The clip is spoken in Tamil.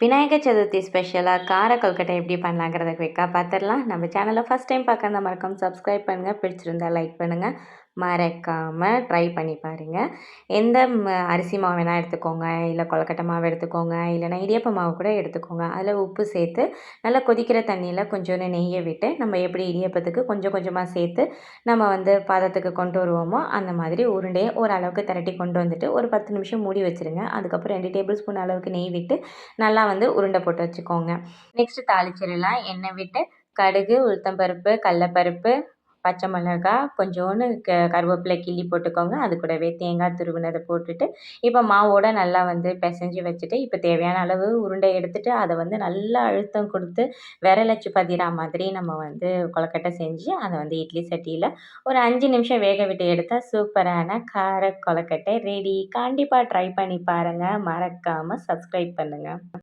விநாயகர் சதுர்த்தி ஸ்பெஷலாக கார கொழுக்கட்டை எப்படி பண்ணலாங்கிறத குயிக்காக பார்த்துடலாம். நம்ம சேனலை ஃபஸ்ட் டைம் பார்க்க மறக்காம சப்ஸ்கிரைப் பண்ணுங்கள். பிடிச்சிருந்தா லைக் பண்ணுங்கள். மறக்காமல் ட்ரை பண்ணி பாருங்கள். எந்த அரிசி மாவு வேணால் எடுத்துக்கோங்க, இல்லை கொழுக்கட்டை மாவு எடுத்துக்கோங்க, இல்லைனா இடியப்ப மாவு கூட எடுத்துக்கோங்க. அதில் உப்பு சேர்த்து நல்லா கொதிக்கிற தண்ணியில் கொஞ்சோண்டு நெய்யை விட்டு நம்ம எப்படி இடியப்பத்துக்கு கொஞ்சம் கொஞ்சமாக சேர்த்து நம்ம பதத்துக்கு கொண்டு வருவோமோ அந்த மாதிரி உருண்டையை ஓரளவுக்கு திரட்டி கொண்டு வந்துட்டு ஒரு 10 நிமிஷம் மூடி வச்சுருங்க. அதுக்கப்புறம் 2 டேபிள் ஸ்பூன் அளவுக்கு நெய் விட்டு நல்லா உருண்டை போட்டு வச்சுக்கோங்க. நெக்ஸ்ட்டு தாளிச்சிடலாம். எண்ணெய் விட்டு கடுகு, உளுத்தம்பருப்பு, கடலப்பருப்பு, பச்சை மிளகாய், கொஞ்சோண்டு கருவேப்பிலை கிள்ளி போட்டுக்கோங்க. அது கூடவே தேங்காய் துருவினதை போட்டுட்டு இப்போ மாவோட நல்லா பிசைஞ்சு வச்சுட்டு இப்போ தேவையான அளவு உருண்டை எடுத்துட்டு அதை நல்லா அழுத்தம் கொடுத்து விரலச்சு பதிரா மாதிரி நம்ம கொழுக்கட்டை செஞ்சு அதை இட்லி சட்டியில் ஒரு 5 நிமிஷம் வேக விட்டு எடுத்தால் சூப்பரான கார கொழுக்கட்டை ரெடி. கண்டிப்பாக ட்ரை பண்ணி பாருங்கள். மறக்காமல் சப்ஸ்கிரைப் பண்ணுங்கள்.